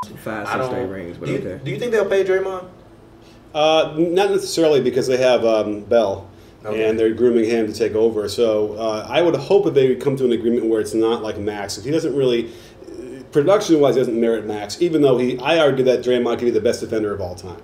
5, 6 straight rings. But do you think they'll pay Draymond? Not necessarily, because they have Bell. Okay. And they're grooming him to take over. So I would hope that they would come to an agreement where it's not like Max. If he doesn't really, production-wise, doesn't merit Max, even though I argue that Draymond could be the best defender of all time.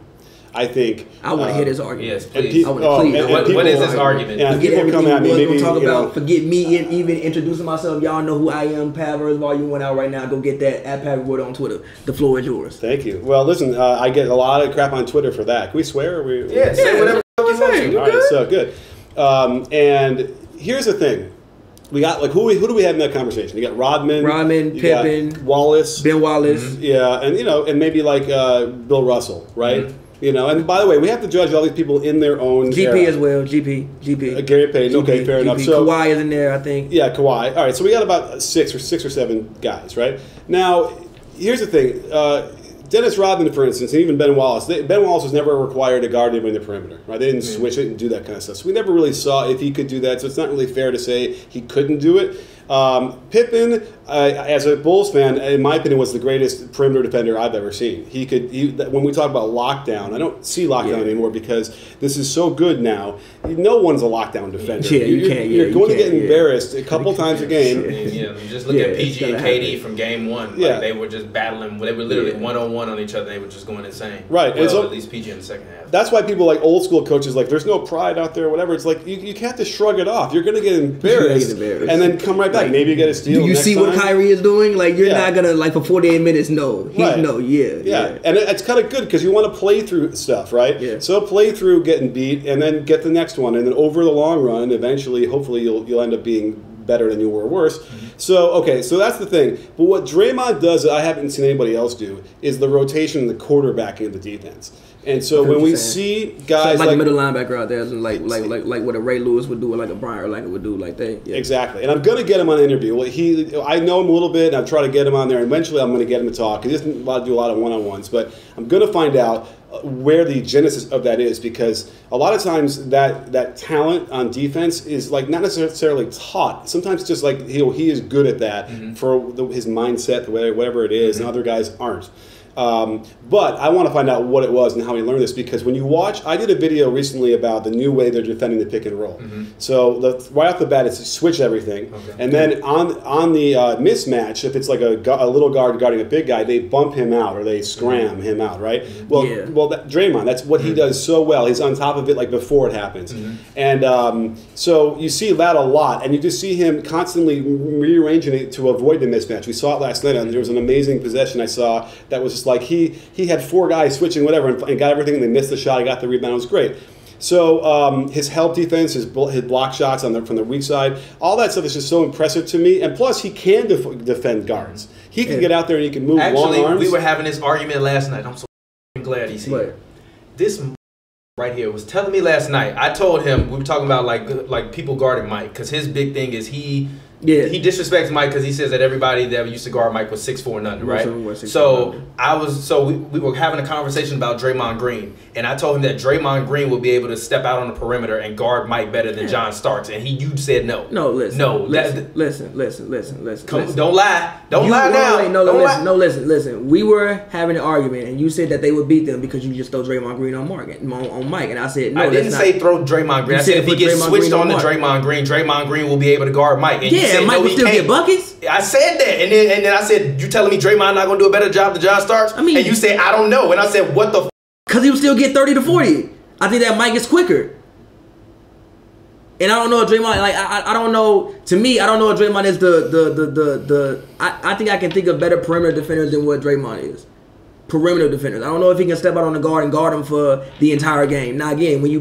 I think. I want to hear this argument. Yes, please. What is this argument? Yeah, people come at me. Maybe talk about. Forget me even introducing myself. Y'all know who I am. Pavers Volume 1 out right now. Go get that at Pavers on Twitter. The floor is yours. Thank you. Well, listen, I get a lot of crap on Twitter for that. Can we swear? Yeah, say whatever you want to. All right, so good. And here's the thing. We got, like, who do we have in that conversation? You got Rodman, Pippen, Wallace, Ben Wallace. Yeah, and and maybe like Bill Russell, right? Mm-hmm. And by the way, we have to judge all these people in their own GP era. as well. GP. Gary Payton. Okay, fair enough. So Kawhi is in there, I think. Yeah, Kawhi. All right, so we got about six or seven guys, right? Now, here's the thing. Dennis Rodman, for instance, and even Ben Wallace. Ben Wallace was never required to guard him in the perimeter, right? They didn't switch it and do that kind of stuff. So we never really saw if he could do that. So it's not really fair to say he couldn't do it. Pippen, as a Bulls fan, in my opinion, was the greatest perimeter defender I've ever seen. When we talk about lockdown, I don't see lockdown anymore because this is so good now. No one's a lockdown defender. Yeah, you're going to get embarrassed a couple times a game. Just look at PG and KD from game one. Like, they were just battling. They were literally one-on-one on each other. They were just going insane. Right. Well, and so, at least PG in the second half. That's why people like old school coaches, like, there's no pride out there or whatever. It's like, you have to shrug it off. You're going to get embarrassed and then come right back. Like, maybe you get a steal. Do you see what Kyrie is doing? Like, you're not going to, like, for 48 minutes, no. Yeah. And it's kind of good because you want to play through stuff, right? Yeah. So play through getting beat and then get the next one. And then over the long run, eventually, hopefully, you'll end up being better than you were worse. Mm-hmm. So that's the thing. But what Draymond does that I haven't seen anybody else do is the rotation and the quarterbacking of the defense. And so when we see guys like a middle linebacker out there, like what a Ray Lewis would do, or like a Brian Urlacher would do, like that. Yeah. Exactly. And I'm going to get him on an interview. I know him a little bit, and I've tried to get him on there. And eventually, I'm going to get him to talk. He doesn't do a lot of one-on-ones, but I'm going to find out where the genesis of that is, because a lot of times that talent on defense is like not necessarily taught. Sometimes it's just like he is good at that for his mindset, whatever it is, and other guys aren't. But I want to find out what it was and how he learned this, because when you watch, I did a video recently about the new way they're defending the pick and roll. Mm-hmm. So right off the bat, it's switch everything, and then on the mismatch, if it's like a little guard guarding a big guy, they bump him out or they scram him out, right? Mm-hmm. Well, Draymond, that's what he does so well. He's on top of it like before it happens, and so you see that a lot, and you just see him constantly rearranging it to avoid the mismatch. We saw it last night, and there was an amazing possession I saw that was just like he had 4 guys switching whatever and got everything, and they missed the shot, he got the rebound, it was great. So his help defense, his block shots from the weak side, all that stuff is just so impressive to me. And plus, he can defend guards. He can get out there and he can move long arms. Actually, we were having this argument last night. I'm so glad he's here. This right here was telling me last night. I told him, we were talking about like people guarding Mike, because his big thing is he disrespects Mike because he says that everybody that used to guard Mike was 6'4" and under, right? We were having a conversation about Draymond Green, and I told him that Draymond Green will be able to step out on the perimeter and guard Mike better than John Starks, and you said no. No, listen. Don't lie. Don't lie now. Listen. We were having an argument, and you said that they would beat them because you just throw Draymond Green on Mike, and I said no. I didn't say throw Draymond Green. I said if he gets switched on to Draymond Green will be able to guard Mike. And yeah, Mike will still get buckets. I said that, and then I said, you telling me Draymond not gonna do a better job than John Starks? I mean, and you said I don't know, and I said what the? Because he will still get 30 to 40. I think that Mike is quicker. And I don't know if Draymond, I don't know. To me, I don't know if Draymond is I think I can think of better perimeter defenders than what Draymond is. Perimeter defenders. I don't know if he can step out on the guard and guard him for the entire game. Now again, when you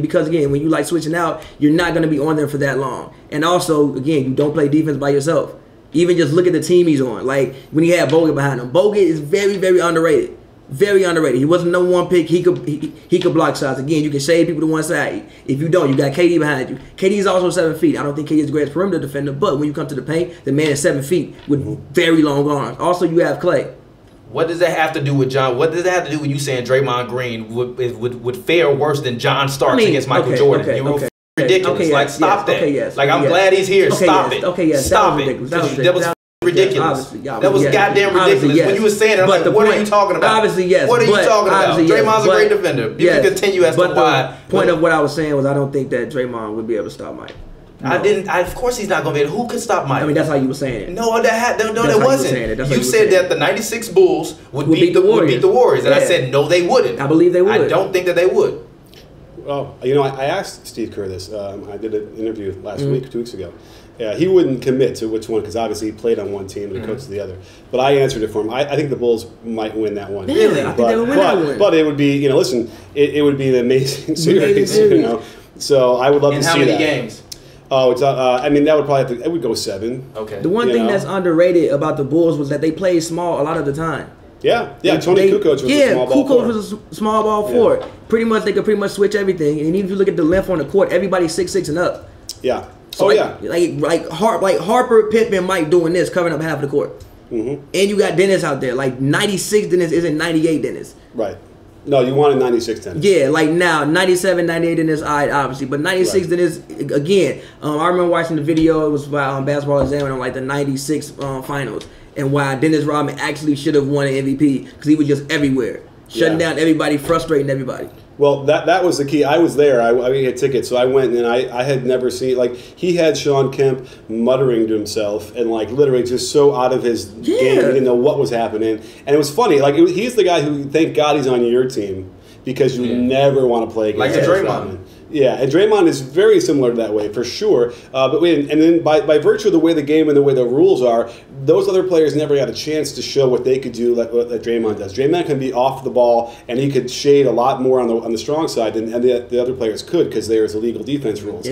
like switching out, you're not going to be on there for that long. And also, again, you don't play defense by yourself. Even just look at the team he's on. Like when he had Bogut behind him. Bogut is very, very underrated. Very underrated. He wasn't the #1 pick. He could block shots. Again, you can shade people to one side. If you don't, you got KD behind you. KD is also 7 feet. I don't think KD is the greatest perimeter defender, but when you come to the paint, the man is 7 feet with very long arms. Also, you have Clay. What does that have to do with John? What does that have to do with you saying Draymond Green would fare worse than John Starks against Michael Jordan? You're ridiculous. Stop that. I'm glad he's here. Stop it. That was ridiculous. ridiculous. That was goddamn ridiculous. Yes. When you were saying it, I'm like, what are you talking about? Obviously, yes. What are you talking about? Draymond's a great defender. You can continue as to why. The point of what I was saying was I don't think that Draymond would be able to stop Mike. No. Of course, he's not going to be able. Who could stop Mike? I mean, that's how you were saying it. No, that wasn't. You said that the '96 Bulls would beat the Warriors, and I said no, they wouldn't. I believe they would. I don't think that they would. Well, I asked Steve Kerr this. I did an interview last week, 2 weeks ago. He wouldn't commit to which one because obviously he played on one team and he coached the other. But I answered it for him. I think the Bulls might win that one. Really? I think they would win that one. But it would be, listen, it would be an amazing series, So I would love to see that. And how many games? Oh, it's I mean that would probably it would go 7. Okay. The one thing that's underrated about the Bulls was that they played small a lot of the time. Yeah. Tony Kukoc was a small ball forward. was a small ball forward. They could pretty much switch everything. And even if you look at the length on the court, everybody's 6'6" and up. Yeah. So like Harper, Pippen, Mike doing this, covering up half of the court. Mm-hmm. And you got Dennis out there. Like 96 Dennis isn't 98 Dennis. Right. No, you wanted 96 Dennis. Yeah, like now 97, 98 Dennis, obviously, but 96 Dennis again. I remember watching the video. It was about Basketball Examiner on like the '96 finals, and why Dennis Rodman actually should have won an MVP because he was just everywhere, shutting down everybody, frustrating everybody. Well, that was the key. I was there. I had tickets, so I went, and I had never seen, like, he had Sean Kemp muttering to himself and, like, literally just so out of his game. He didn't know what was happening. And it was funny. Like, he's the guy who, thank God he's on your team because you never want to play against Draymond. Yeah, and Draymond is very similar to that way, for sure. But then by virtue of the way the game and the way the rules are, those other players never got a chance to show what they could do like Draymond does. Draymond can be off the ball, and he could shade a lot more on the strong side than the other players could because there's illegal defense rules.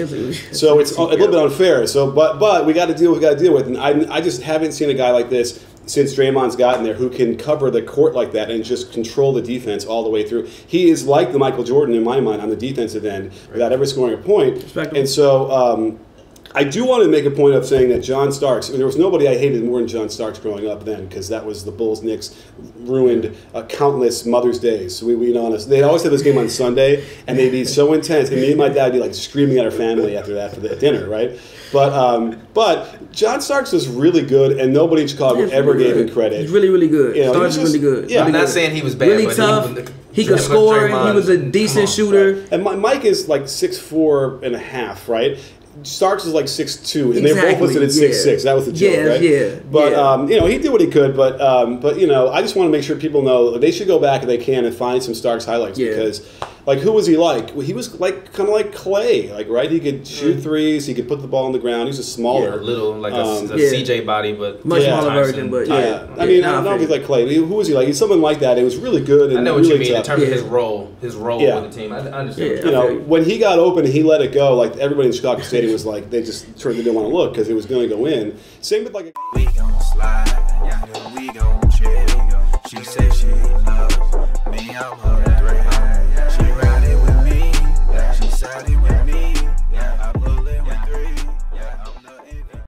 So it's a little bit unfair. So, but we got to deal. We got to deal with, and I just haven't seen a guy like this since Draymond's gotten there who can cover the court like that and just control the defense all the way through. He is like the Michael Jordan in my mind on the defensive end without ever scoring a point. And so I do want to make a point of saying that John Starks, there was nobody I hated more than John Starks growing up then because that was the Bulls-Knicks ruined countless Mother's Days. So we be honest. They'd always have this game on Sunday and they'd be so intense and me and my dad would be like screaming at our family after that for the dinner, right? But John Starks was really good, and nobody in Chicago ever gave him credit. He's really, really good. Starks is really good. Yeah, I'm not saying he was bad. Really tough. He could score. He was a decent shooter. Right. And Mike is like 6'4.5", right? Starks was like 6'2", and they both listed at 6'6". That was the joke, right? Yeah. But he did what he could. But I just want to make sure people know they should go back if they can and find some Starks highlights because. Like, who was he like? Well, he was like kind of like Clay, like, right? He could shoot threes. He could put the ball on the ground. He was a smaller, little like a CJ body, but much smaller version. But I mean, I don't know if he's like Clay. Who was he like? He's someone like that. It was really good. And I know what really you mean in terms of his role with the team. I understand. When he got open and he let it go, like everybody in Chicago Stadium was like, they didn't want to look because it was going to go in. Same with like we gon' slide, we gon' chill. She said she loves me, I'm her.